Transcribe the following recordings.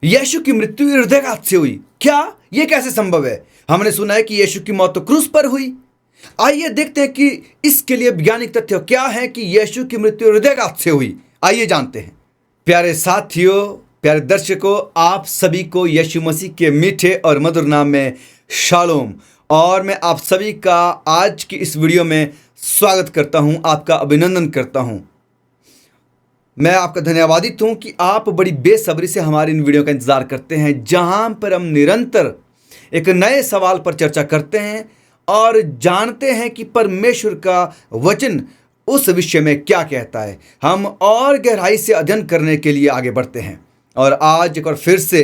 यीशु की मृत्यु हृदयघात से हुई। क्या यह कैसे संभव है? हमने सुना है कि यीशु की मौत तो क्रूस पर हुई। आइए देखते हैं कि इसके लिए वैज्ञानिक तथ्य क्या है कि यीशु की मृत्यु हृदयघात से हुई। आइए जानते हैं। प्यारे साथियों, प्यारे दर्शकों, आप सभी को यीशु मसीह के मीठे और मधुर नाम में शालोम। और मैं आप सभी का आज की इस वीडियो में स्वागत करता हूं, आपका अभिनंदन करता हूं। मैं आपका धन्यवादित हूं कि आप बड़ी बेसब्री से हमारी इन वीडियो का इंतजार करते हैं, जहां पर हम निरंतर एक नए सवाल पर चर्चा करते हैं और जानते हैं कि परमेश्वर का वचन उस विषय में क्या कहता है। हम और गहराई से अध्ययन करने के लिए आगे बढ़ते हैं और आज एक और फिर से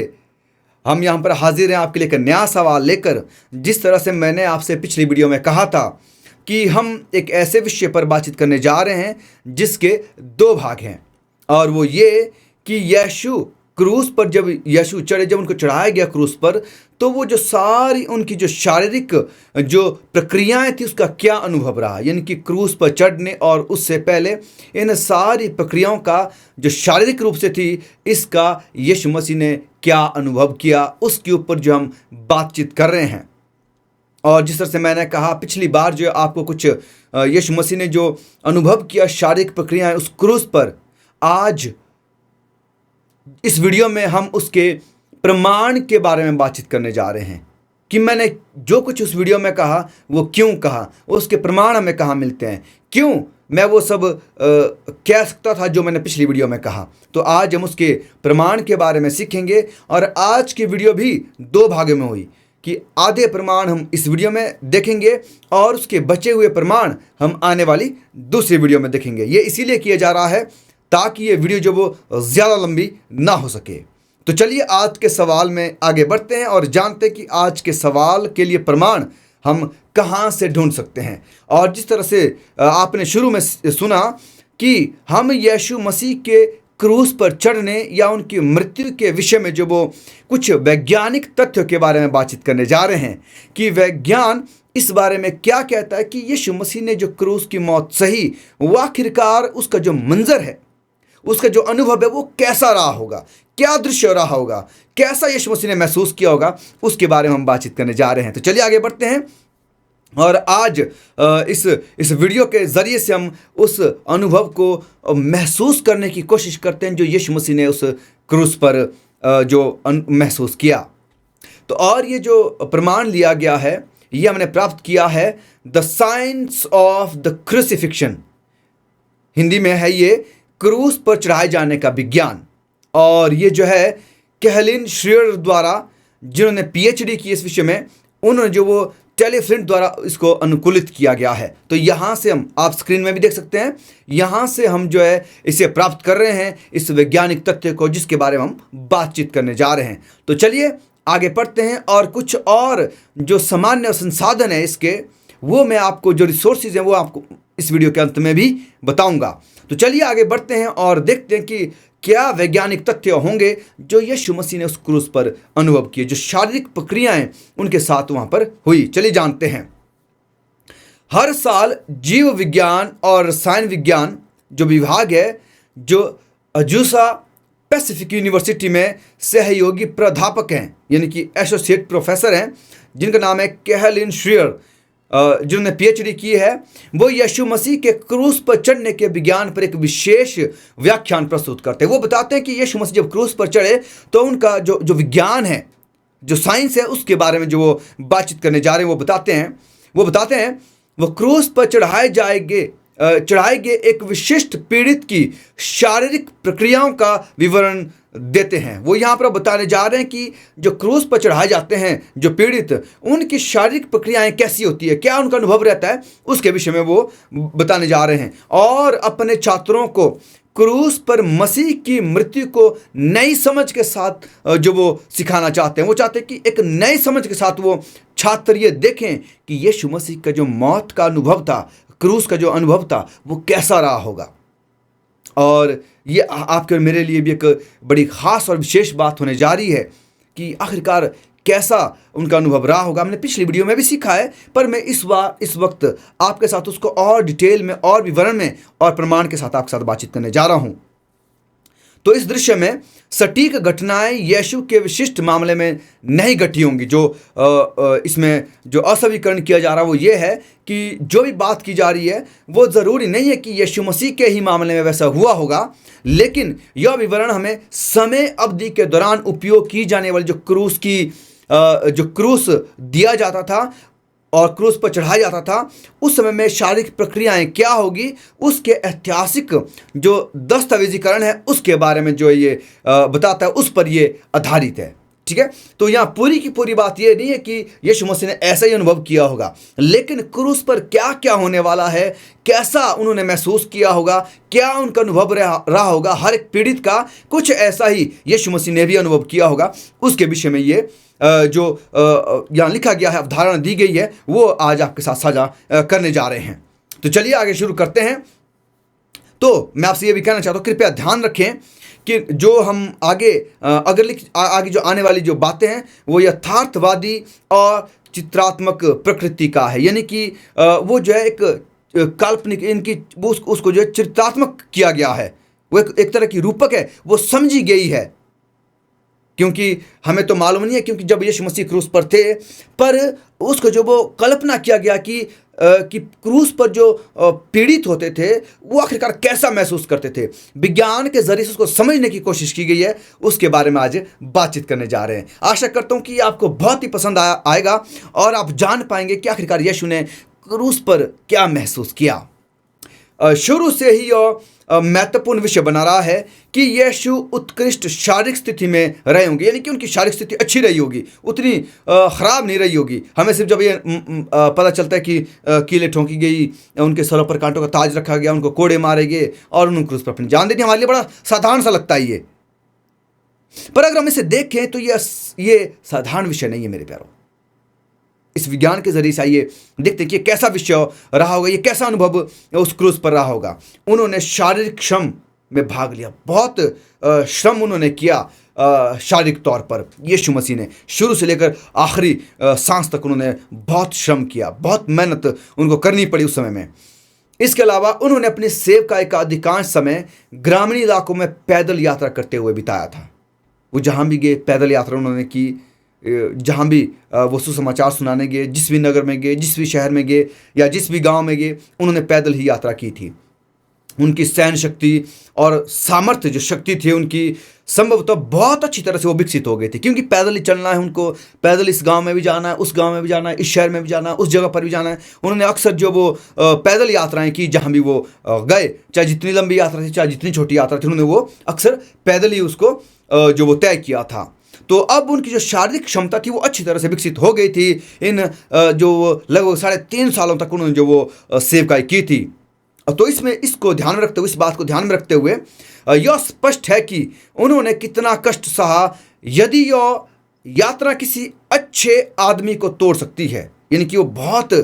हम यहाँ पर हाजिर हैं आपके लिए एक नया सवाल लेकर। जिस तरह से मैंने आपसे पिछली वीडियो में कहा था कि हम एक ऐसे विषय पर बातचीत करने जा रहे हैं जिसके दो भाग हैं, और वो ये कि यीशु क्रूस पर जब यीशु चढ़े, जब उनको चढ़ाया गया क्रूस पर, तो वो जो सारी उनकी जो शारीरिक जो प्रक्रियाएं थी उसका क्या अनुभव रहा। यानी कि क्रूस पर चढ़ने और उससे पहले इन सारी प्रक्रियाओं का जो शारीरिक रूप से थी, इसका यीशु मसीह ने क्या अनुभव किया, उसके ऊपर जो हम बातचीत कर रहे हैं। और जिस तरह से मैंने कहा पिछली बार, जो आपको कुछ यीशु मसीह ने जो अनुभव किया शारीरिक प्रक्रियाएं उस क्रूस पर, आज इस वीडियो में हम उसके प्रमाण के बारे में बातचीत करने जा रहे हैं कि मैंने जो कुछ उस वीडियो में कहा वो क्यों कहा, उसके प्रमाण हमें कहाँ मिलते हैं, क्यों मैं वो सब कह सकता था जो मैंने पिछली वीडियो में कहा। तो आज हम उसके प्रमाण के बारे में सीखेंगे। और आज की वीडियो भी दो भागों में हुई कि आधे प्रमाण हम इस वीडियो में देखेंगे और उसके बचे हुए प्रमाण हम आने वाली दूसरी वीडियो में देखेंगे। ये इसीलिए किया जा रहा है ताकि ये वीडियो जो वो ज़्यादा लंबी ना हो सके। तो चलिए आज के सवाल में आगे बढ़ते हैं और जानते हैं कि आज के सवाल के लिए प्रमाण हम कहाँ से ढूंढ सकते हैं। और जिस तरह से आपने शुरू में सुना कि हम यीशु मसीह के क्रूस पर चढ़ने या उनकी मृत्यु के विषय में जो वो कुछ वैज्ञानिक तथ्यों के बारे में बातचीत करने जा रहे हैं कि वैज्ञान इस बारे में क्या कहता है कि यीशु मसीह ने जो क्रूस की मौत सही, वो आखिरकार उसका जो मंजर है, उसका जो अनुभव है, वो कैसा रहा होगा, क्या दृश्य रहा होगा, कैसा यीशु मसीह ने महसूस किया होगा, उसके बारे में हम बातचीत करने जा रहे हैं। तो चलिए आगे बढ़ते हैं और आज इस वीडियो के ज़रिए से हम उस अनुभव को महसूस करने की कोशिश करते हैं जो यीशु मसीह ने उस क्रूस पर जो महसूस किया। तो और ये जो प्रमाण लिया गया है, ये हमने प्राप्त किया है the science of the crucifixion. Hindi में है ये क्रूस पर चढ़ाए जाने का विज्ञान। और ये जो है कैहलिन श्रीयर द्वारा, जिन्होंने पीएचडी की इस विषय में, उन्होंने जो वो टेलीफिल्म द्वारा इसको अनुकूलित किया गया है। तो यहाँ से हम, आप स्क्रीन में भी देख सकते हैं, यहाँ से हम जो है इसे प्राप्त कर रहे हैं, इस वैज्ञानिक तथ्य को जिसके बारे में हम बातचीत करने जा रहे हैं। तो चलिए आगे बढ़ते हैं और कुछ और जो सामान्य संसाधन है इसके, वो मैं आपको, जो रिसोर्सेज हैं वो आपको इस वीडियो के अंत में भी बताऊंगा। तो चलिए आगे बढ़ते हैं और देखते हैं कि क्या वैज्ञानिक तथ्य होंगे जो यीशु मसीह ने उस क्रूस पर अनुभव किए, जो शारीरिक प्रक्रियाएं उनके साथ वहां पर हुई। चलिए जानते हैं। हर साल जीव विज्ञान और रसायन विज्ञान जो विभाग है, जो अजूसा पैसिफिक यूनिवर्सिटी में सहयोगी प्राध्यापक हैं, यानी कि एसोसिएट प्रोफेसर हैं, जिनका नाम है कैहलिन श्रीयर, जिन्होंने पीएचडी की है, वो यीशु मसीह के क्रूस पर चढ़ने के विज्ञान पर एक विशेष व्याख्यान प्रस्तुत करते हैं। वो बताते हैं कि यीशु मसीह जब क्रूस पर चढ़े तो उनका जो विज्ञान है, जो साइंस है, उसके बारे में जो वो बातचीत करने जा रहे हैं, वो बताते हैं वो क्रूस पर चढ़ाए गए एक विशिष्ट पीड़ित की शारीरिक प्रक्रियाओं का विवरण देते हैं। वो यहाँ पर बताने जा रहे हैं कि जो क्रूस पर चढ़ाए जाते हैं जो पीड़ित, उनकी शारीरिक प्रक्रियाएं कैसी होती है, क्या उनका अनुभव रहता है, उसके विषय में वो बताने जा रहे हैं। और अपने छात्रों को क्रूस पर मसीह की मृत्यु को नई समझ के साथ जो वो सिखाना चाहते हैं। वो चाहते हैं कि एक नई समझ के साथ वो छात्र ये देखें कि यीशु मसीह का जो मौत का अनुभव था, क्रूस का जो अनुभव था, वो कैसा रहा होगा। और ये आपके और मेरे लिए भी एक बड़ी ख़ास और विशेष बात होने जा रही है कि आखिरकार कैसा उनका अनुभव रहा होगा। हमने पिछली वीडियो में भी सीखा है, पर मैं इस वक्त आपके साथ उसको और डिटेल में और विवरण में और प्रमाण के साथ आपके साथ बातचीत करने जा रहा हूँ। तो इस दृश्य में सटीक घटनाएं यीशु के विशिष्ट मामले में नहीं घटी होंगी। जो इसमें जो असवीकरण किया जा रहा है वो ये है कि जो भी बात की जा रही है वो ज़रूरी नहीं है कि यीशु मसीह के ही मामले में वैसा हुआ होगा, लेकिन यह विवरण हमें समय अवधि के दौरान उपयोग की जाने वाली जो क्रूस दिया जाता था और क्रूस पर चढ़ाया जाता था, उस समय में शारीरिक प्रक्रियाएं क्या होगी, उसके ऐतिहासिक जो दस्तावेजीकरण है उसके बारे में जो ये बताता है, उस पर ये आधारित है। ठीक है, तो यहाँ पूरी की पूरी बात ये नहीं है कि यीशु मसीह ने ऐसा ही अनुभव किया होगा, लेकिन क्रूस पर क्या क्या होने वाला है, कैसा उन्होंने महसूस किया होगा, क्या उनका अनुभव रहा होगा, हर एक पीड़ित का कुछ ऐसा ही यीशु मसीह ने भी अनुभव किया होगा, उसके विषय में ये जो यहाँ लिखा गया है, अवधारणा दी गई है, वो आज आपके साथ साझा करने जा रहे हैं। तो चलिए आगे शुरू करते हैं। तो मैं आपसे ये भी कहना चाहता हूँ, कृपया ध्यान रखें कि जो हम आगे जो आने वाली जो बातें हैं वो यथार्थवादी और चित्रात्मक प्रकृति का है, यानी कि वो जो है एक काल्पनिक इनकी उसको जो है चित्रात्मक किया गया है, वो एक तरह की रूपक है, वो समझी गई है। क्योंकि हमें तो मालूम नहीं है, क्योंकि जब यीशु मसीह क्रूस पर थे, पर उसको जो वो कल्पना किया गया कि क्रूस पर जो पीड़ित होते थे वो आखिरकार कैसा महसूस करते थे, विज्ञान के जरिए से उसको समझने की कोशिश की गई है, उसके बारे में आज बातचीत करने जा रहे हैं। आशा करता हूँ कि आपको बहुत ही पसंद आएगा और आप जान पाएंगे कि आखिरकार यीशु ने क्रूस पर क्या महसूस किया। शुरू से ही महत्वपूर्ण विषय बना रहा है कि यीशु उत्कृष्ट शारीरिक स्थिति में रहे होंगे, यानी कि उनकी शारीरिक स्थिति अच्छी रही होगी, उतनी खराब नहीं रही होगी। हमें सिर्फ जब ये पता चलता है कि कीलें ठोंकी गई, उनके सरों पर कांटों का ताज रखा गया, उनको कोड़े मारे गए और उन्होंने क्रूस पर अपनी जान दे दी, हमारे लिए बड़ा साधारण सा लगता है ये। पर अगर हम इसे देखें तो ये साधारण विषय नहीं है मेरे प्यारों। इस विज्ञान के जरिए से आइए देखते हैं कि कैसा विषय रहा होगा, ये कैसा अनुभव उस क्रूस पर रहा होगा। उन्होंने शारीरिक श्रम में भाग लिया, बहुत श्रम उन्होंने किया शारीरिक तौर पर। यीशु मसीह ने शुरू से लेकर आखिरी सांस तक उन्होंने बहुत श्रम किया, बहुत मेहनत उनको करनी पड़ी उस समय में। इसके अलावा उन्होंने अपनी सेवकाई का अधिकांश समय ग्रामीण इलाकों में पैदल यात्रा करते हुए बिताया था। वो जहाँ भी गए पैदल यात्रा उन्होंने की, जहाँ भी वो सुसमाचार सुनाने गए, जिस भी नगर में गए, जिस भी शहर में गए या जिस भी गांव में गए, उन्होंने पैदल ही यात्रा की थी। उनकी सहन शक्ति और सामर्थ्य जो शक्ति थी उनकी संभवतः बहुत अच्छी तरह से वो विकसित हो गई थी, क्योंकि पैदल ही चलना है उनको, पैदल इस गांव में भी जाना है, उस गांव में भी जाना है, इस शहर में भी जाना है, उस जगह पर भी जाना है। उन्होंने अक्सर जो वो पैदल यात्राएं की, जहाँ भी वो गए, चाहे जितनी लंबी यात्रा थी चाहे जितनी छोटी यात्रा थी, उन्होंने वो अक्सर पैदल ही उसको जो वो तय किया था। तो अब उनकी जो शारीरिक क्षमता थी वो अच्छी तरह से विकसित हो गई थी। इन जो लगभग 3.5 सालों तक उन्होंने जो वो सेवकाई की थी। तो इसमें इसको ध्यान में रखते हुए, इस बात को ध्यान में रखते हुए यह स्पष्ट है कि उन्होंने कितना कष्ट सहा। यदि यह यात्रा किसी अच्छे आदमी को तोड़ सकती है, यानी कि वो बहुत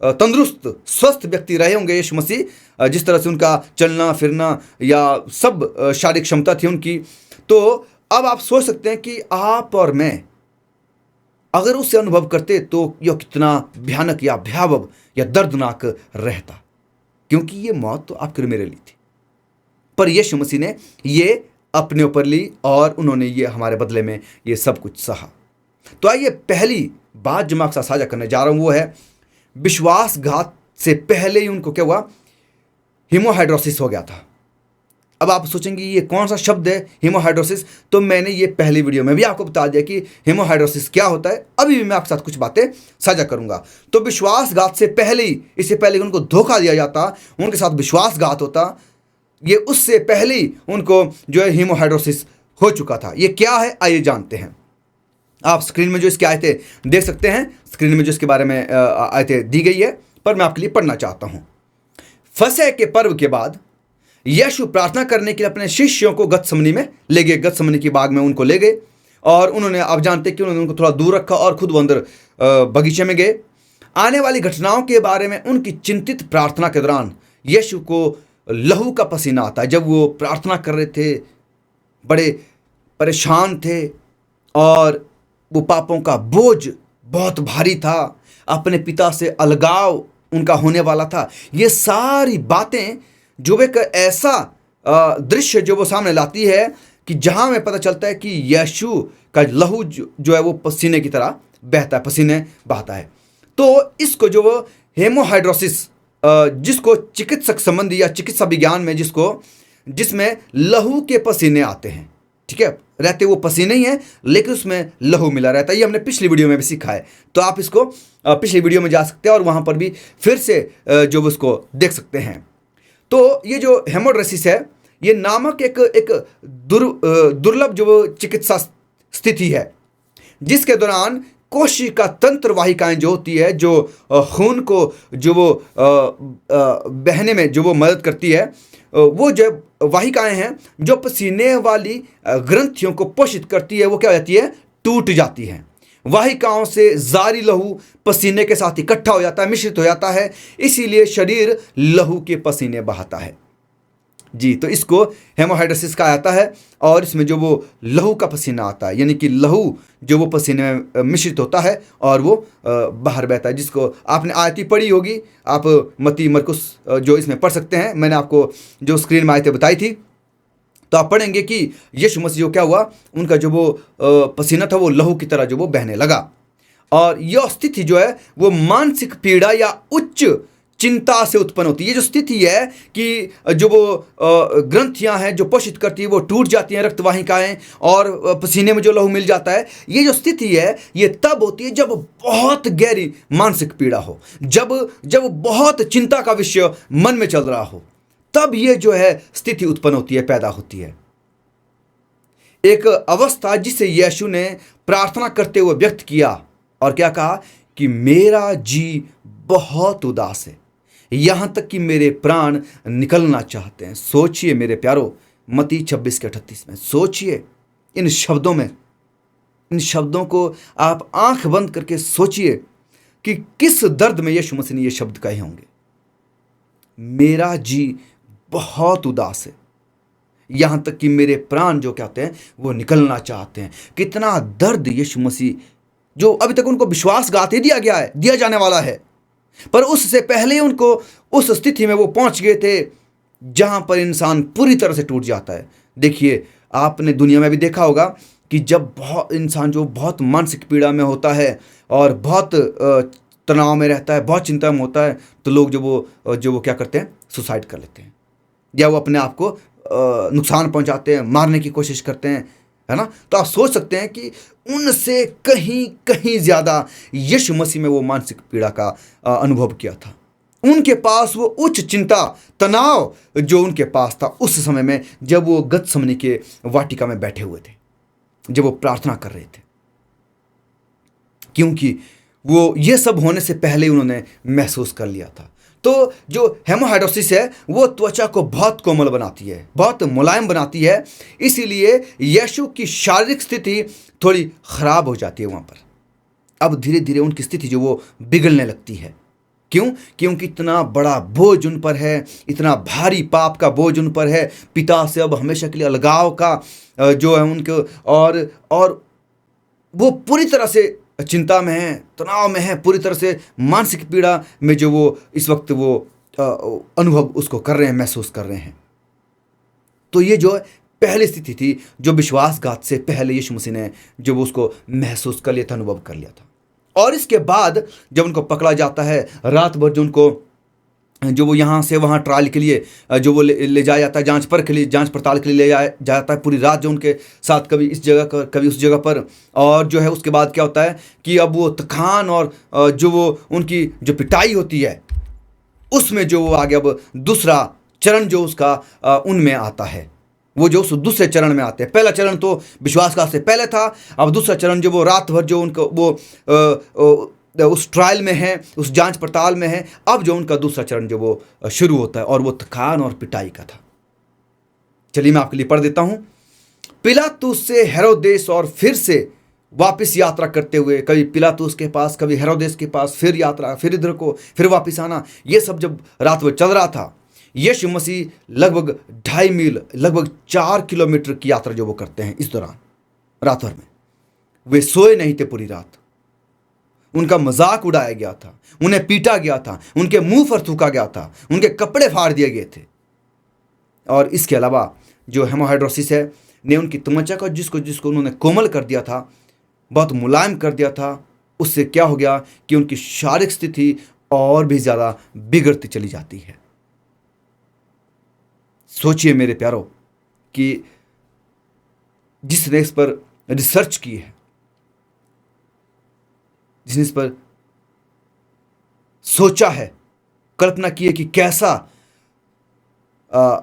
तंदुरुस्त स्वस्थ व्यक्ति रहे होंगे यीशु मसीह, जिस तरह से उनका चलना फिरना या सब शारीरिक क्षमता थी उनकी, तो अब आप सोच सकते हैं कि आप और मैं अगर उससे अनुभव करते तो यह कितना भयानक या भयावह या दर्दनाक रहता, क्योंकि ये मौत तो आपके मेरे लिए थी, पर यीशु मसीह ने ये अपने ऊपर ली और उन्होंने ये हमारे बदले में ये सब कुछ सहा। तो आइए पहली बात जो मैं आपके साथ साझा करने जा रहा हूं वो है, विश्वासघात से पहले ही उनको क्या हुआ, हीमोहाइड्रोसिस हो गया था। अब आप सोचेंगे ये कौन सा शब्द है हीमोहाइड्रोसिस, तो मैंने ये पहली वीडियो में भी आपको बता दिया कि हीमोहाइड्रोसिस क्या होता है। अभी भी मैं आपके साथ कुछ बातें साझा करूंगा। तो विश्वासघात से पहले ही, इससे पहले उनको धोखा दिया जाता, उनके साथ विश्वासघात होता, ये उससे पहले ही उनको जो है हीमोहाइड्रोसिस हो चुका था। ये क्या है आइए जानते हैं। आप स्क्रीन में जो इसकी आयतें देख सकते हैं, स्क्रीन में जो इसके बारे में आयतें दी गई है, पर मैं आपके लिए पढ़ना चाहता हूं। फसह के पर्व के बाद यीशु प्रार्थना करने के लिए अपने शिष्यों को गतसमनी में ले गए, गतसमनी के बाग में उनको ले गए और उन्होंने, आप जानते कि उन्होंने उनको थोड़ा दूर रखा और खुद वो अंदर बगीचे में गए। आने वाली घटनाओं के बारे में उनकी चिंतित प्रार्थना के दौरान यीशु को लहू का पसीना आता है। जब वो प्रार्थना कर रहे थे, बड़े परेशान थे और वो पापों का बोझ बहुत भारी था, अपने पिता से अलगाव उनका होने वाला था। ये सारी बातें जो एक ऐसा दृश्य जो वो सामने लाती है कि जहाँ हमें पता चलता है कि यीशु का लहू जो है वो पसीने की तरह बहता है, पसीने बहता है। तो इसको जो वो हेमोहाइड्रोसिस, जिसको चिकित्सक संबंधी या चिकित्सा विज्ञान में जिसमें लहू के पसीने आते हैं, ठीक है, रहते वो पसीने ही हैं लेकिन उसमें लहू मिला रहता है। ये हमने पिछली वीडियो में भी सीखा है, तो आप इसको पिछली वीडियो में जा सकते हैं और वहाँ पर भी फिर से जो उसको देख सकते हैं। तो ये जो हेमोड्रेसिस है, ये नामक एक दुर्लभ जो वो चिकित्सा स्थिति है जिसके दौरान कोशिका तंत्र वाहिकाएं जो होती है, जो खून को जो वो बहने में जो वो मदद करती है, वो जो वाहिकाएं हैं जो पसीने वाली ग्रंथियों को पोषित करती है, वो क्या हो जाती है, टूट जाती हैं। वाहिकाओं से जारी लहू पसीने के साथ इकट्ठा हो जाता है, मिश्रित हो जाता है, इसीलिए शरीर लहू के पसीने बहाता है जी। तो इसको हेमोहाइड्रोसिस कहा जाता है और इसमें जो वो लहू का पसीना आता है, यानी कि लहू जो वो पसीने में मिश्रित होता है और वो बाहर बहता है, जिसको आपने आयती पढ़ी होगी, आप मत्ती मरकुस जो इसमें पढ़ सकते हैं। मैंने आपको जो स्क्रीन में आयतें बताई थी, तो आप पढ़ेंगे कि यीशु मसीह जो क्या हुआ, उनका जो वो पसीना था वो लहू की तरह जो वो बहने लगा। और यह स्थिति जो है वो मानसिक पीड़ा या उच्च चिंता से उत्पन्न होती है। ये जो स्थिति है कि जो वो ग्रंथियां हैं जो पोषित करती है वो टूट जाती हैं, रक्तवाहिकाएं, और पसीने में जो लहू मिल जाता है, ये जो स्थिति है ये तब होती है जब बहुत गहरी मानसिक पीड़ा हो, जब बहुत चिंता का विषय मन में चल रहा हो, तब ये जो है स्थिति उत्पन्न होती है, पैदा होती है। एक अवस्था जिसे यीशु ने प्रार्थना करते हुए व्यक्त किया और क्या कहा कि मेरा जी बहुत उदास है, यहां तक कि मेरे प्राण निकलना चाहते हैं। सोचिए मेरे प्यारो, मत्ती 26:38 में सोचिए इन शब्दों में, इन शब्दों को आप आंख बंद करके सोचिए कि किस दर्द में यीशु मसीह ने ये शब्द कहे होंगे। मेरा जी बहुत उदास है, यहां तक कि मेरे प्राण जो कहते हैं वो निकलना चाहते हैं। कितना दर्द यीशु मसीह, जो अभी तक उनको विश्वासघात ही दिया जाने वाला है, पर उससे पहले उनको उस स्थिति में वो पहुंच गए थे जहां पर इंसान पूरी तरह से टूट जाता है। देखिए, आपने दुनिया में भी देखा होगा कि जब बहुत इंसान जो बहुत मानसिक पीड़ा में होता है और बहुत तनाव में रहता है, बहुत चिंता में होता है, तो लोग जो वो क्या करते हैं, सुसाइड कर लेते हैं, या वो अपने आप को नुकसान पहुंचाते हैं, मारने की कोशिश करते हैं, है ना। तो आप सोच सकते हैं कि उनसे कहीं ज़्यादा यीशु मसीह में वो मानसिक पीड़ा का अनुभव किया था। उनके पास वो उच्च चिंता, तनाव जो उनके पास था उस समय में, जब वो गतसमनी के वाटिका में बैठे हुए थे, जब वो प्रार्थना कर रहे थे, क्योंकि वो ये सब होने से पहले उन्होंने महसूस कर लिया था। तो जो हेमोहाइड्रोसिस है वो त्वचा को बहुत कोमल बनाती है, बहुत मुलायम बनाती है, इसीलिए यीशु की शारीरिक स्थिति थोड़ी खराब हो जाती है वहाँ पर। अब धीरे धीरे उनकी स्थिति जो वो बिगड़ने लगती है। क्यों? क्योंकि इतना बड़ा बोझ उन पर है, इतना भारी पाप का बोझ उन पर है, पिता से अब हमेशा के लिए अलगाव का जो है उनको, और वो पूरी तरह से चिंता में है, तनाव में है, पूरी तरह से मानसिक पीड़ा में जो वो इस वक्त वो अनुभव उसको कर रहे हैं, महसूस कर रहे हैं। तो ये जो पहली स्थिति थी जो विश्वासघात से पहले यीशु मसीह ने जो वो उसको महसूस कर लिया था, अनुभव कर लिया था। और इसके बाद जब उनको पकड़ा जाता है, रात भर जो वो यहाँ से वहाँ ट्रायल के लिए जो वो ले जाया जाता है, जांच पड़ताल के लिए ले जाया जाता है, पूरी रात जो उनके साथ कभी इस जगह पर कभी उस जगह पर। और जो है उसके बाद क्या होता है कि अब वो तखान और जो वो उनकी जो पिटाई होती है उसमें जो वो आगे अब दूसरा चरण जो उसका उनमें आता है, वो जो उस दूसरे चरण में आते हैं। पहला चरण तो विश्वासघात से पहले था, अब दूसरा चरण जो वो रात भर जो उनको वो उस ट्रायल में है, उस जांच पड़ताल में है। अब जो उनका दूसरा चरण जो वो शुरू होता है और वो थकान और पिटाई का था। चलिए मैं आपके लिए पढ़ देता हूं। पिलातुस से हेरोदेस और फिर से वापस यात्रा करते हुए, कभी पिलातुस के पास, कभी हेरोदेस के पास, फिर यात्रा, फिर इधर को, फिर वापस आना, ये सब जब रात भर चल रहा था। यीशु मसीह लगभग 2.5 मील, लगभग 4 किलोमीटर की यात्रा जो वो करते हैं इस दौरान रात भर में। वे सोए नहीं थे पूरी रात, उनका मजाक उड़ाया गया था, उन्हें पीटा गया था, उनके मुंह पर थूका गया था, उनके कपड़े फाड़ दिए गए थे। और इसके अलावा जो हेमोहाइड्रोसिस है ने उनकी तमंचा को जिसको जिसको उन्होंने कोमल कर दिया था, बहुत मुलायम कर दिया था, उससे क्या हो गया कि उनकी शारीरिक स्थिति और भी ज़्यादा बिगड़ती चली जाती है। सोचिए मेरे प्यारो कि जिसने इस पर रिसर्च की है, जिसने इस पर सोचा है, कल्पना की है कि कैसा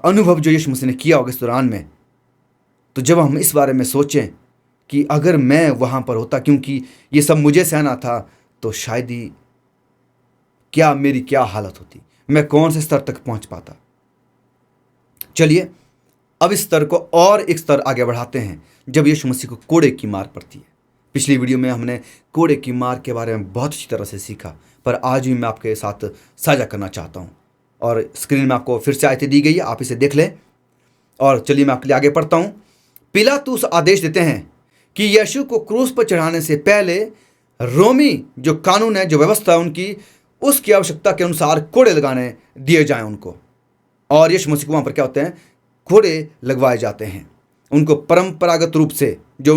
अनुभव जो यीशु मसीह ने किया होगा इस दौरान में, तो जब हम इस बारे में सोचें कि अगर मैं वहाँ पर होता, क्योंकि ये सब मुझे सहना था, तो शायद ही मेरी क्या हालत होती, मैं कौन से स्तर तक पहुँच पाता। चलिए अब इस स्तर को और एक स्तर आगे बढ़ाते हैं, जब यीशु मसीह को कोड़े की मार पड़ती है। पिछली वीडियो में हमने कोड़े की मार के बारे में बहुत अच्छी तरह से सीखा, पर आज भी मैं आपके साथ साझा करना चाहता हूँ, और स्क्रीन में आपको फिर से आयतें दी गई है, आप इसे देख लें। और चलिए मैं आपके लिए आगे पढ़ता हूँ। पिलातुस आदेश देते हैं कि यीशु को क्रूस पर चढ़ाने से पहले रोमी जो कानून है, जो व्यवस्था है उनकी, उसकी आवश्यकता के अनुसार कोड़े लगाने दिए जाएं उनको। और यीशु मसीह को वहाँ पर क्या होते हैं, कोड़े लगवाए जाते हैं। उनको परंपरागत रूप से जो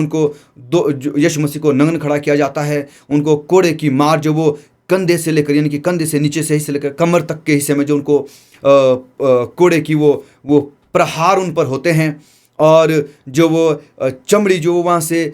यीशु मसीह को नग्न खड़ा किया जाता है, उनको कोड़े की मार जो वो कंधे से लेकर, यानी कि कंधे से नीचे से हिस्से लेकर कमर तक के हिस्से में जो उनको कोड़े की वो प्रहार उन पर होते हैं, और जो वो चमड़ी जो वहाँ से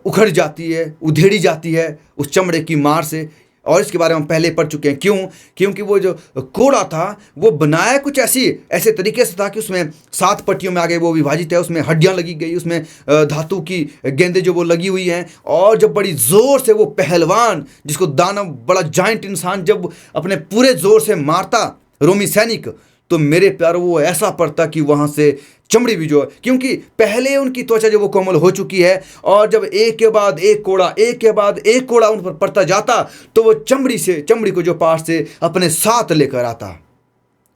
उखड़ जाती है, उधेड़ी जाती है उस चमड़े की मार से। और इसके बारे में हम पहले पढ़ चुके हैं। क्यों? क्योंकि वो जो कोड़ा था वो बनाया कुछ ऐसे तरीके से था कि उसमें 7 पट्टियों में आगे वो विभाजित है, उसमें हड्डियां लगी गई, उसमें धातु की गेंदें जो वो लगी हुई हैं, और जब बड़ी ज़ोर से वो पहलवान, जिसको दानव, बड़ा जाइंट इंसान, जब अपने पूरे ज़ोर से मारता रोमी सैनिक, तो मेरे प्यारों वो ऐसा पड़ता कि वहाँ से चमड़ी भी जो है, क्योंकि पहले उनकी त्वचा जो वो कोमल हो चुकी है, और जब एक के बाद एक कोड़ा उन पर पड़ता जाता, तो वो चमड़ी को जो पास से अपने साथ लेकर आता।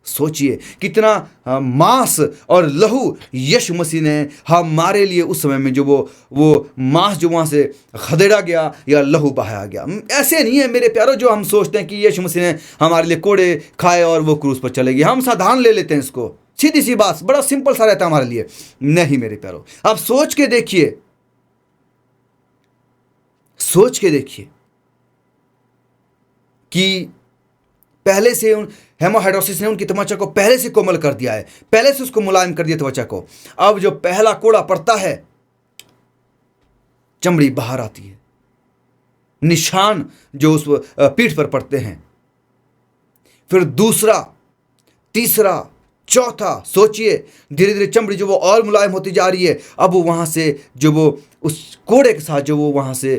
सोचिए कितना मांस और लहू यीशु मसीह ने हमारे लिए उस समय में जो वो मांस जो वहाँ से खदेड़ा गया या लहू बहाया गया। ऐसे नहीं है मेरे प्यारों जो हम सोचते हैं कि यीशु मसीह ने हमारे लिए कोड़े खाए और वो क्रूस पर चले गए। हम साधारण ले लेते हैं इसको, सीधी सी बात, बड़ा सिंपल सा रहता है हमारे लिए। नहीं मेरे प्यारों, आप सोच के देखिए कि पहले से हेमोहाइड्रोसिस ने उनकी त्वचा को पहले से कोमल कर दिया है, पहले से उसको मुलायम कर दिया त्वचा को। अब जो पहला कोड़ा पड़ता है, चमड़ी बाहर आती है, निशान जो उस पीठ पर पड़ते हैं, फिर दूसरा, तीसरा, चौथा। सोचिए धीरे धीरे चमड़ी जो वो और मुलायम होती जा रही है। अब वो वहां से जो वो उस कोड़े के साथ जो वो वहां से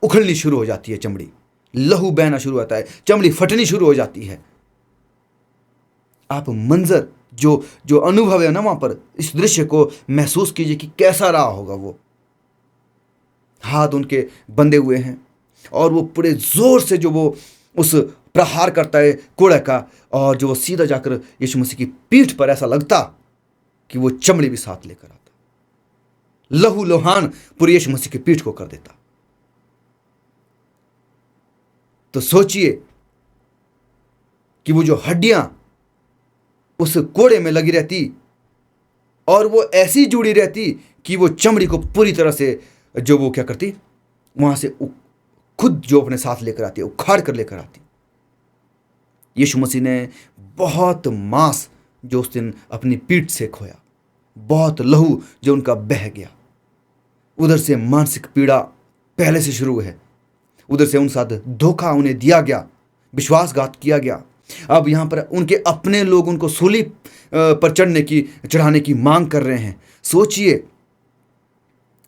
उखड़नी शुरू हो जाती है, चमड़ी, लहू बहना शुरू होता है, चमड़ी फटनी शुरू हो जाती है। आप मंजर जो अनुभव है ना वहां पर, इस दृश्य को महसूस कीजिए कि कैसा रहा होगा। वो हाथ उनके बंधे हुए हैं और वो पूरे जोर से जो वो उस प्रहार करता है कोड़े का, और जो वो सीधा जाकर यीशु मसीह की पीठ पर ऐसा लगता कि वो चमड़ी भी साथ लेकर आता, लहू लोहान पूरे यीशु मसीह की पीठ को कर देता। तो सोचिए कि वो जो हड्डियां उस कोड़े में लगी रहती और वो ऐसी जुड़ी रहती कि वो चमड़ी को पूरी तरह से जो वो क्या करती, वहां से खुद जो अपने साथ लेकर आती, उखाड़ कर लेकर आती। यीशु मसीह ने बहुत मांस जो उस दिन अपनी पीठ से खोया, बहुत लहू जो उनका बह गया, उधर से मानसिक पीड़ा पहले से शुरू है, उधर से उन साथ धोखा उन्हें दिया गया, विश्वासघात किया गया। अब यहाँ पर उनके अपने लोग उनको सूली पर चढ़ाने की मांग कर रहे हैं। सोचिए,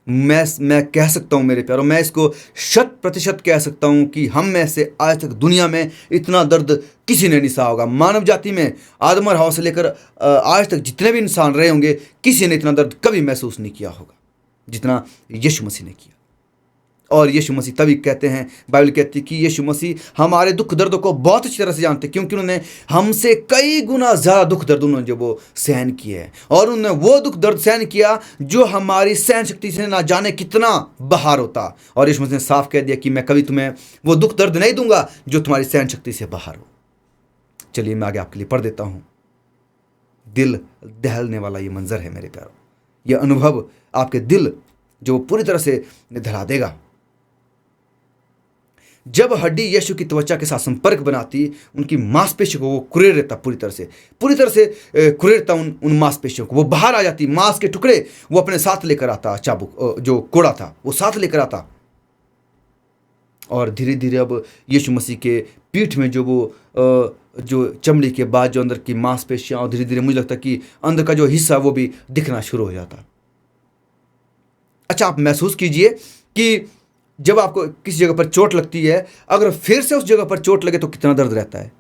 मैं कह सकता हूँ मेरे प्यारों, मैं इसको 100% कह सकता हूँ कि हम में से आज तक दुनिया में इतना दर्द किसी ने नहीं सहा होगा। मानव जाति में आदम और हवा से लेकर आज तक जितने भी इंसान रहे होंगे, किसी ने इतना दर्द कभी महसूस नहीं किया होगा जितना यीशु मसीह ने किया। और यीशु मसीह तभी कहते हैं, बाइबल कहती है कि यीशु मसीह हमारे दुख दर्दों को बहुत अच्छी तरह से जानते, क्योंकि उन्होंने हमसे कई गुना ज़्यादा दुख दर्द उन्होंने जो वो सहन किए हैं, और उन्होंने वो दुख दर्द सहन किया जो हमारी सहन शक्ति से ना जाने कितना बाहर होता। और यीशु मसीह ने साफ कह दिया कि मैं कभी तुम्हें वो दुख दर्द नहीं दूंगा जो तुम्हारी सहन शक्ति से बाहर हो। चलिए मैं आगे आपके लिए पढ़ देता हूँ। दिल दहलने वाला ये मंजर है मेरे प्यारों। यह अनुभव आपके दिल जो पूरी तरह से धरा देगा। जब हड्डी यीशु की त्वचा के साथ संपर्क बनाती, उनकी मांसपेशियों को वो कुरेद देता, पूरी तरह से कुरेदता उन मांसपेशियों को। वो बाहर आ जाती, मांस के टुकड़े वो अपने साथ लेकर आता, चाबुक जो कोड़ा था वो साथ लेकर आता। और धीरे धीरे अब यीशु मसीह के पीठ में जो चमड़ी के बाद जो अंदर की मांसपेशियां, और धीरे धीरे मुझे लगता है कि अंदर का जो हिस्सा वो भी दिखना शुरू हो जाता। अच्छा, आप महसूस कीजिए कि जब आपको किसी जगह पर चोट लगती है, अगर फिर से उस जगह पर चोट लगे तो कितना दर्द रहता है।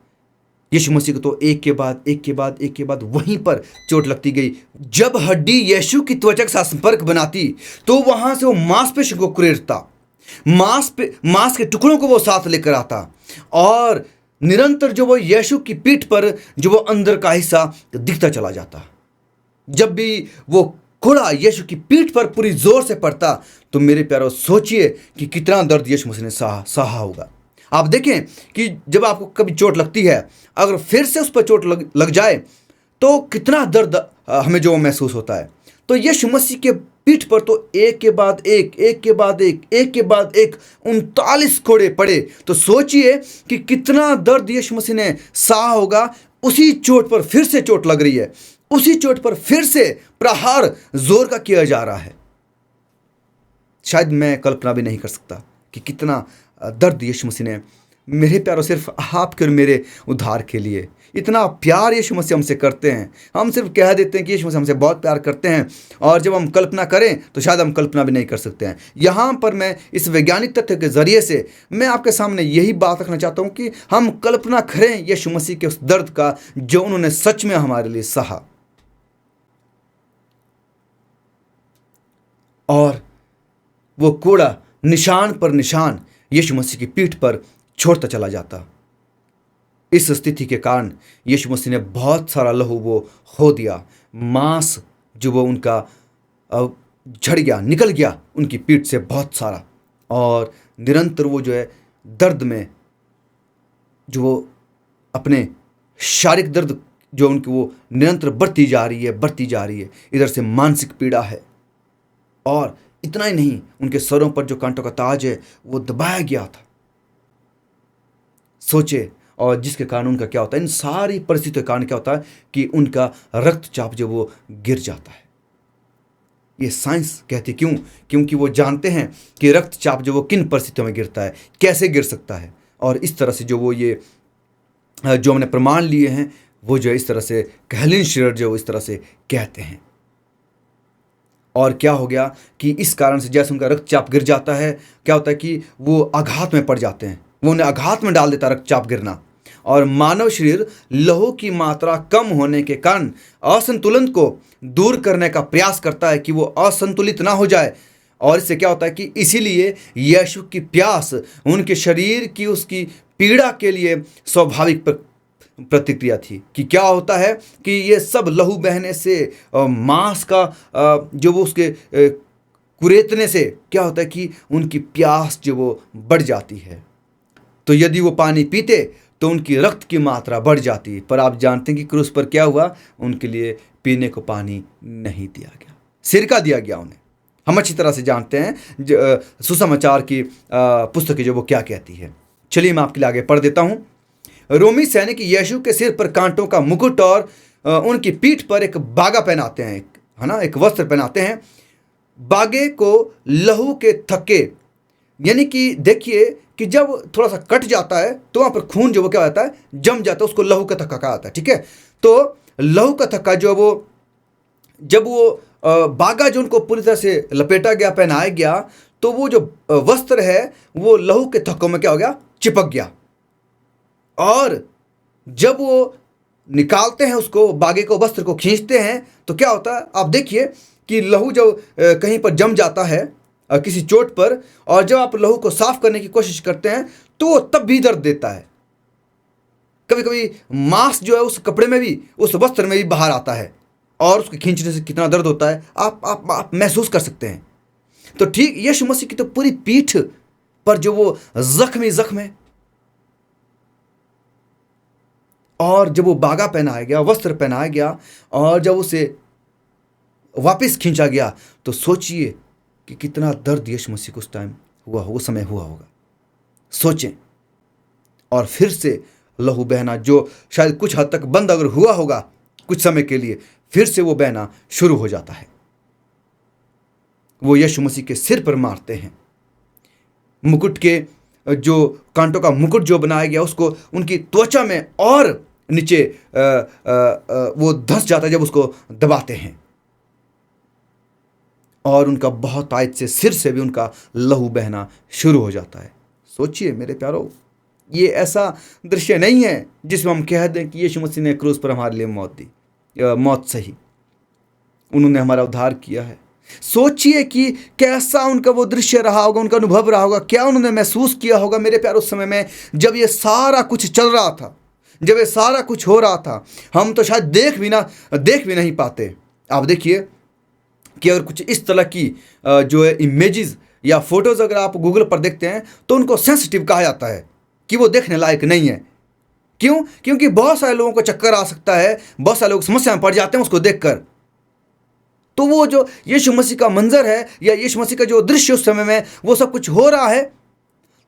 यीशु मसीह को तो एक के बाद वहीं पर चोट लगती गई। जब हड्डी यीशु की त्वचा के साथ संपर्क बनाती तो वहां से वो मांसपेशियों को कुरेदता, मांस के टुकड़ों को वो साथ लेकर आता, और निरंतर जो वो यीशु की पीठ पर जो वो अंदर का हिस्सा दिखता चला जाता। जब भी वो कोड़ा यीशु की पीठ पर पूरी जोर से पड़ता तो मेरे प्यारों, सोचिए कि कितना दर्द यीशु मसीह ने सहा होगा। आप देखें कि जब आपको कभी चोट लगती है, अगर फिर से उस पर चोट लग जाए तो कितना दर्द हमें जो महसूस होता है। तो यीशु मसीह के पीठ पर तो एक के बाद एक 39 कोड़े पड़े। तो सोचिए कि कितना दर्द यीशु मसीह ने सहा होगा। उसी चोट पर फिर से चोट लग रही है, उसी चोट पर फिर से प्रहार जोर का किया जा रहा है। शायद मैं कल्पना भी नहीं कर सकता कि कितना दर्द यीशु मसीह ने, मेरे प्यारों, सिर्फ आपके और मेरे उद्धार के लिए इतना प्यार यीशु मसीह हमसे करते हैं। हम सिर्फ कह देते हैं कि यीशु मसीह हमसे बहुत प्यार करते हैं, और जब हम कल्पना करें तो शायद हम कल्पना भी नहीं कर सकते हैं। यहाँ पर मैं इस वैज्ञानिक तथ्य के जरिए से मैं आपके सामने यही बात रखना चाहता हूँ कि हम कल्पना करें यीशु मसीह के उस दर्द का जो उन्होंने सच में हमारे लिए सहा। और वो कोड़ा निशान पर निशान यीशु मसीह की पीठ पर छोड़ता चला जाता। इस स्थिति के कारण यीशु मसीह ने बहुत सारा लहू वो हो दिया, मांस जो वो उनका झड़ गया, निकल गया उनकी पीठ से बहुत सारा। और निरंतर वो जो है दर्द में, जो वो अपने शारीरिक दर्द जो उनकी वो निरंतर बढ़ती जा रही है। इधर से मानसिक पीड़ा है, और इतना ही नहीं, उनके सरों पर जो कांटों का ताज है वो दबाया गया था। सोचे, और जिसके कारण उनका क्या होता है, इन सारी परिस्थितियों के कारण क्या होता है कि उनका रक्तचाप जो वो गिर जाता है। ये साइंस कहती, क्यों? क्योंकि वो जानते हैं कि रक्तचाप जो वो किन परिस्थितियों में गिरता है, कैसे गिर सकता है। और इस तरह से जो वो ये जो हमने प्रमाण लिए हैं, वो जो इस तरह से हेलेन शिलर जो इस तरह से कहते हैं। और क्या हो गया कि इस कारण से जैसे उनका रक्तचाप गिर जाता है, क्या होता है कि वो आघात में पड़ जाते हैं, वो उन्हें आघात में डाल देता है रक्तचाप गिरना। और मानव शरीर लहू की मात्रा कम होने के कारण असंतुलन को दूर करने का प्रयास करता है कि वो असंतुलित ना हो जाए। और इससे क्या होता है कि इसीलिए यीशु की प्यास उनके शरीर की उसकी पीड़ा के लिए स्वाभाविक प्रतिक्रिया थी। कि क्या होता है कि ये सब लहू बहने से, मांस का जो वो उसके कुरेदने से क्या होता है कि उनकी प्यास जो वो बढ़ जाती है। तो यदि वो पानी पीते तो उनकी रक्त की मात्रा बढ़ जाती। पर आप जानते हैं कि क्रूस पर क्या हुआ, उनके लिए पीने को पानी नहीं दिया गया, सिरका दिया गया उन्हें। हम अच्छी तरह से जानते हैं सुसमाचार की पुस्तक जो वो क्या कहती है। चलिए मैं आपके लिए आगे पढ़ देता हूँ। रोमी सैनिक यीशु के सिर पर कांटों का मुकुट और उनकी पीठ पर एक बागा पहनाते हैं, है ना, एक वस्त्र पहनाते हैं। बागे को लहू के थक्के, यानी कि देखिए कि जब थोड़ा सा कट जाता है तो वहाँ पर खून जो वो क्या होता है, जम जाता है, उसको लहू का थक्का कहा जाता है। ठीक है, तो लहू का थक्का जो वो, जब वो बागा जो उनको पूरी तरह से लपेटा गया, पहनाया गया, तो वो जो वस्त्र है वो लहू के थक्कों में क्या हो गया, चिपक गया। और जब वो निकालते हैं उसको, बागे को, वस्त्र को खींचते हैं, तो क्या होता है, आप देखिए कि लहू जब कहीं पर जम जाता है किसी चोट पर, और जब आप लहू को साफ करने की कोशिश करते हैं तो तब भी दर्द देता है। कभी कभी मांस जो है उस कपड़े में भी, उस वस्त्र में भी बाहर आता है, और उसको खींचने से कितना दर्द होता है आप महसूस कर सकते हैं। तो ठीक यीशु मसीह की तो पूरी पीठ पर जो वो जख्म है, और जब वो बागा पहनाया गया, वस्त्र पहनाया गया, और जब उसे वापस खींचा गया, तो सोचिए कि कितना दर्द यीशु मसीह को उस टाइम हुआ, उस समय हुआ होगा। सोचें। और फिर से लहू बहना, जो शायद कुछ हद तक बंद अगर हुआ होगा कुछ समय के लिए, फिर से वो बहना शुरू हो जाता है। वो यीशु मसीह के सिर पर मारते हैं। मुकुट के जो कांटों का मुकुट जो बनाया गया, उसको उनकी त्वचा में और नीचे वो धंस जाता है जब उसको दबाते हैं, और उनका बहुत आयत से सिर से भी उनका लहू बहना शुरू हो जाता है। सोचिए मेरे प्यारो, ये ऐसा दृश्य नहीं है जिसमें हम कह दें कि यीशु मसीह ने क्रूस पर हमारे लिए मौत दी, मौत सही, उन्होंने हमारा उद्धार किया है। सोचिए कि कैसा उनका वो दृश्य रहा होगा, उनका अनुभव रहा होगा, क्या उन्होंने महसूस किया होगा मेरे प्यारो उस समय में जब ये सारा कुछ चल रहा था, जब ये सारा कुछ हो रहा था। हम तो शायद देख भी नहीं पाते। आप देखिए कि अगर कुछ इस तरह की जो है इमेजेस या फोटोज अगर आप गूगल पर देखते हैं तो उनको सेंसिटिव कहा जाता है कि वो देखने लायक नहीं है। क्यों? क्योंकि बहुत सारे लोगों को चक्कर आ सकता है, बहुत सारे लोग समस्या में पड़ जाते हैं उसको देखकर। तो वो जो यीशु मसीह का मंजर है या यीशु मसीह का जो दृश्य उस समय में वो सब कुछ हो रहा है,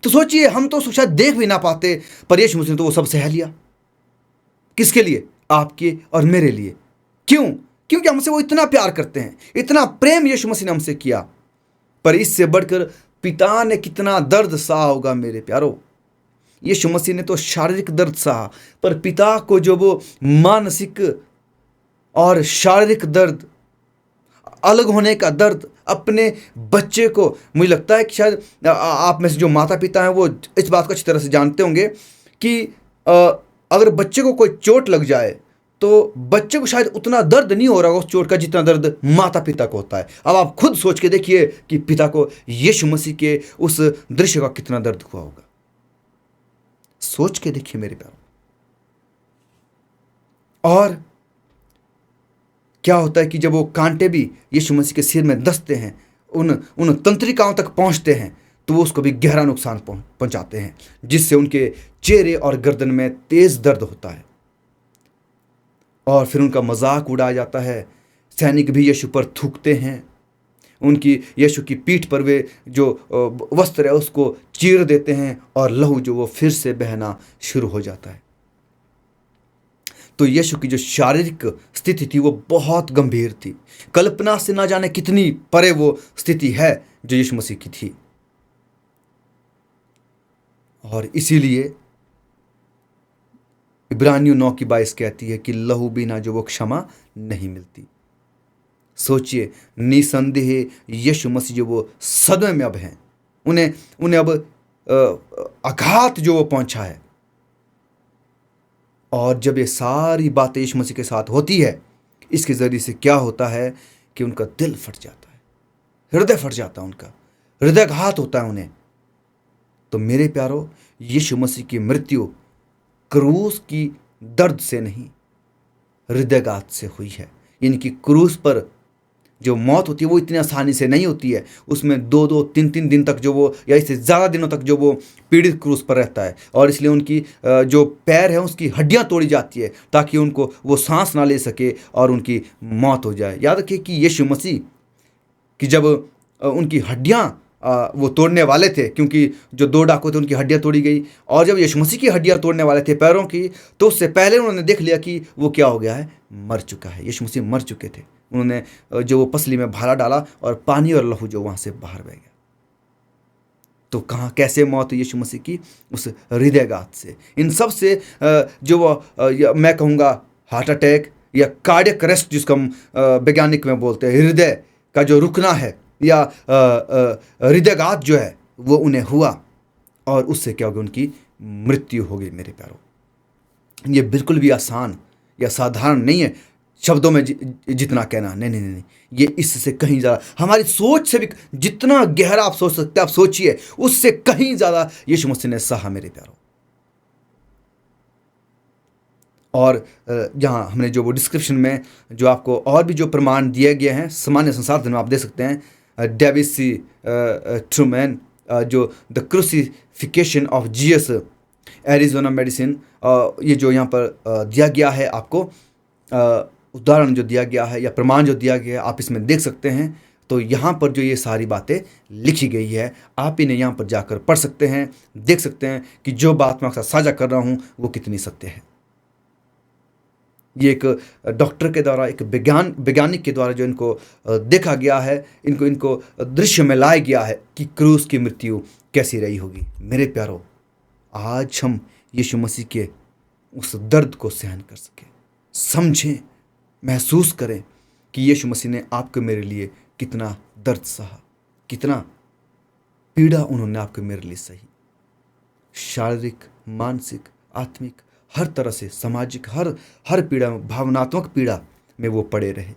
तो सोचिए हम तो शायद देख भी ना पाते, पर यीशु मसीह ने तो वो सब सह लिया। किसके लिए? आपके और मेरे लिए। क्यों? क्योंकि हमसे वो इतना प्यार करते हैं, इतना प्रेम यीशु मसीह ने हमसे किया। पर इससे बढ़कर पिता ने कितना दर्द सहा होगा मेरे प्यारो। यीशु मसीह ने तो शारीरिक दर्द सहा, पर पिता को जो वो मानसिक और शारीरिक दर्द, अलग होने का दर्द, अपने बच्चे को, मुझे लगता है कि शायद आप में से जो माता पिता हैं वो इस बात को अच्छी तरह से जानते होंगे कि अगर बच्चे को कोई चोट लग जाए तो बच्चे को शायद उतना दर्द नहीं हो रहा उस चोट का जितना दर्द माता पिता को होता है। अब आप खुद सोच के देखिए कि पिता को यीशु मसीह के उस दृश्य का कितना दर्द हुआ होगा। सोच के देखिए मेरे प्यारो। और क्या होता है कि जब वो कांटे भी यीशु मसीह के सिर में दसते हैं, उन तंत्रिकाओं तक पहुंचते हैं, तो वो उसको भी गहरा नुकसान पहुंचाते हैं, जिससे उनके चेहरे और गर्दन में तेज दर्द होता है। और फिर उनका मजाक उड़ाया जाता है। सैनिक भी यीशु पर थूकते हैं, उनकी यीशु की पीठ पर वे जो वस्त्र है उसको चीर देते हैं, और लहू जो वो फिर से बहना शुरू हो जाता है। तो यीशु की जो शारीरिक स्थिति थी वो बहुत गंभीर थी। कल्पना से ना जाने कितनी परे वो स्थिति है जो यीशु मसीह की थी। और इसीलिए इब्रानियों 9:22 कहती है कि लहू बिना जो वो क्षमा नहीं मिलती। सोचिए, निसंदेह यीशु मसीह जो वो सदमे में अब हैं, उन्हें अब आघात जो वो पहुंचा है। और जब ये सारी बातें यीशु मसीह के साथ होती है, इसके ज़रिए से क्या होता है कि उनका दिल फट जाता है, हृदय फट जाता है, उनका हृदयघात होता है उन्हें। तो मेरे प्यारो, यीशु मसीह की मृत्यु क्रूस की दर्द से नहीं, हृदयघात से हुई है। यानी कि क्रूस पर जो मौत होती है वो इतनी आसानी से नहीं होती है। उसमें 2-2, 3-3 दिन तक जो वो, या इससे ज़्यादा दिनों तक जो वो पीड़ित क्रूस पर रहता है, और इसलिए उनकी जो पैर है उसकी हड्डियां तोड़ी जाती है ताकि उनको वो सांस ना ले सके और उनकी मौत हो जाए। याद रखिए कि यीशु मसीह कि जब उनकी हड्डियां वो तोड़ने वाले थे, क्योंकि जो 2 डाकू थे उनकी हड्डियां तोड़ी गई, और जब यीशु मसीह की हड्डियां तोड़ने वाले थे पैरों की, तो उससे पहले उन्होंने देख लिया कि वो क्या हो गया है, मर चुका है। यीशु मसीह मर चुके थे। उन्होंने जो वो पसली में भाला डाला और पानी और लहू जो वहाँ से बाहर बह गया। तो कहाँ कैसे मौत हुई यीशु मसीह की? उस हृदयघात से। इन सब से जो वो मैं कहूँगा हार्ट अटैक या कार्डियक अरेस्ट जिसको हम वैज्ञानिक में बोलते हैं, हृदय का जो रुकना है या हृदयघात जो है वो उन्हें हुआ, और उससे क्या होगी, उनकी मृत्यु हो गई। मेरे प्यारों, ये बिल्कुल भी आसान या साधारण नहीं है शब्दों में जितना कहना। नहीं, ये इससे कहीं ज़्यादा, हमारी सोच से भी जितना गहरा आप सोच सकते हैं, आप सोचिए, उससे कहीं ज़्यादा यीशु मसीह ने सहा मेरे प्यारों। और जहाँ हमने जो वो डिस्क्रिप्शन में जो आपको और भी जो प्रमाण दिए गए हैं सामान्य संसाधन में आप दे सकते हैं, डेविड सी ट्रूमैन जो the crucifixion of Jesus Arizona medicine, ये जो यहाँ पर दिया गया है आपको, उदाहरण जो दिया गया है या प्रमाण जो दिया गया है आप इसमें देख सकते हैं। तो यहाँ पर जो ये सारी बातें लिखी गई है आप इन्हें यहाँ पर जाकर पढ़ सकते हैं, देख सकते हैं कि जो बात मैं आपके साथ साझा कर रहा हूँ वो कितनी सत्य है। ये एक डॉक्टर के द्वारा, एक वैज्ञानिक के द्वारा जो इनको देखा गया है, इनको दृश्य में लाया गया है कि क्रूस की मृत्यु कैसी रही होगी। मेरे प्यारों, आज हम यीशु मसीह के उस दर्द को सहन कर सकें, समझें, महसूस करें कि यीशु मसीह ने आपके मेरे लिए कितना दर्द सहा, कितना पीड़ा उन्होंने आपके मेरे लिए सही। शारीरिक, मानसिक, आत्मिक, हर तरह से, सामाजिक, हर पीड़ा में, भावनात्मक पीड़ा में वो पड़े रहे।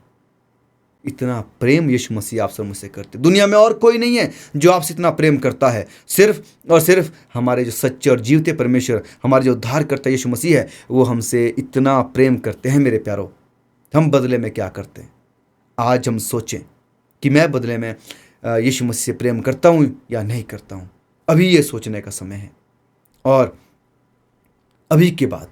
इतना प्रेम यीशु मसीह आपसे मुझसे करते। दुनिया में और कोई नहीं है जो आपसे इतना प्रेम करता है। सिर्फ और सिर्फ हमारे जो सच्चे और जीवते परमेश्वर, हमारे जो उद्धार करता यीशु मसीह है, वो हमसे इतना प्रेम करते हैं। मेरे प्यारों, हम बदले में क्या करते हैं? आज हम सोचें कि मैं बदले में यीशु मसीह से प्रेम करता हूँ या नहीं करता हूँ। अभी ये सोचने का समय है। और अभी के बाद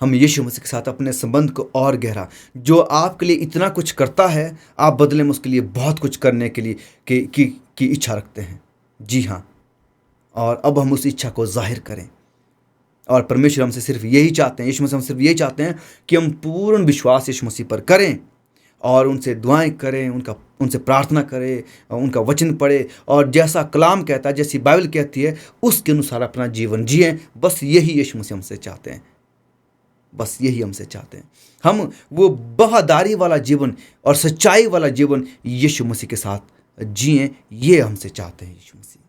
हम यीशु मसीह के साथ अपने संबंध को और गहरा, जो आपके लिए इतना कुछ करता है, आप बदले में उसके लिए बहुत कुछ करने के लिए की इच्छा रखते हैं। जी हाँ, और अब हम उस इच्छा को जाहिर करें। और परमेश्वर हमसे सिर्फ यही चाहते हैं, यीशु मसीह हम सिर्फ यही चाहते हैं कि हम पूर्ण विश्वास यीशु मसीह पर करें और उनसे दुआएं करें, उनसे प्रार्थना करें, उनका वचन पढ़े और जैसा कलाम कहता है, जैसी बाइबल कहती है, उसके अनुसार अपना जीवन जिएं। बस यही यीशु मसीह हमसे चाहते हैं, बस यही हमसे चाहते हैं। हम वो वफादारी वाला जीवन और सच्चाई वाला जीवन यीशु मसीह के साथ जिएं, ये हमसे चाहते हैं यीशु मसीह।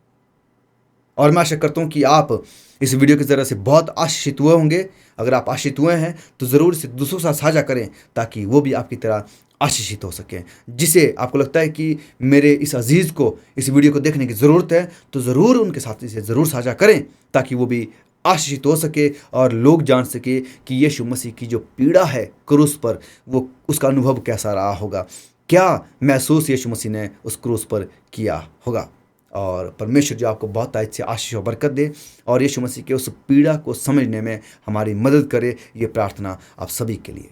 और मैं आशा करता हूँ कि आप इस वीडियो की ज़रिए से बहुत आशीषित हुए होंगे। अगर आप आशीषित हुए हैं तो ज़रूर इसे दूसरों के साथ साझा करें ताकि वो भी आपकी तरह आशीषित हो सकें। जिसे आपको लगता है कि मेरे इस अजीज़ को इस वीडियो को देखने की ज़रूरत है, तो ज़रूर उनके साथ इसे ज़रूर साझा करें ताकि वो भी आशीषित हो सके और लोग जान सके कि यीशु मसीह की जो पीड़ा है क्रूस पर, वो उसका अनुभव कैसा रहा होगा, क्या महसूस यीशु मसीह ने उस क्रूस पर किया होगा। और परमेश्वर जो आपको बहुत आज से आशीष और बरकत दे और यीशु मसीह के उस पीड़ा को समझने में हमारी मदद करे, ये प्रार्थना आप सभी के लिए।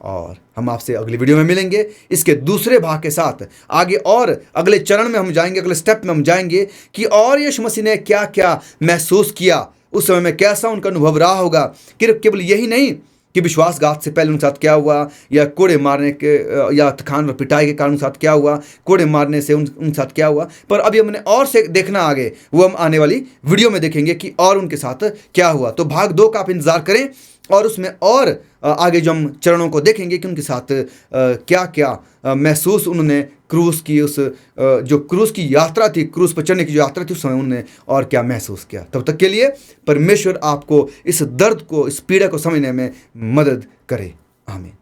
और हम आपसे अगली वीडियो में मिलेंगे इसके दूसरे भाग के साथ। आगे और अगले चरण में हम जाएंगे, अगले स्टेप में हम जाएंगे कि और यीशु मसीह ने क्या क्या महसूस किया, उस समय में कैसा उनका अनुभव रहा होगा। केवल यही नहीं कि विश्वासघात से पहले उनके साथ क्या हुआ, या कोड़े मारने के या थकान और पिटाई के कारण उनके साथ क्या हुआ, कोड़े मारने से उनके साथ क्या हुआ। पर अभी हमने और से देखना आगे, वो हम आने वाली वीडियो में देखेंगे कि और उनके साथ क्या हुआ। तो भाग 2 का आप इंतज़ार करें और उसमें और आगे जो हम चरणों को देखेंगे कि उनके साथ क्या क्या महसूस उन्होंने क्रूस की जो क्रूस की यात्रा थी, क्रूस पर चढ़ने की जो यात्रा थी, उस समय उन्होंने और क्या महसूस किया। तब तक के लिए परमेश्वर आपको इस दर्द को, इस पीड़ा को समझने में मदद करे। आमीन।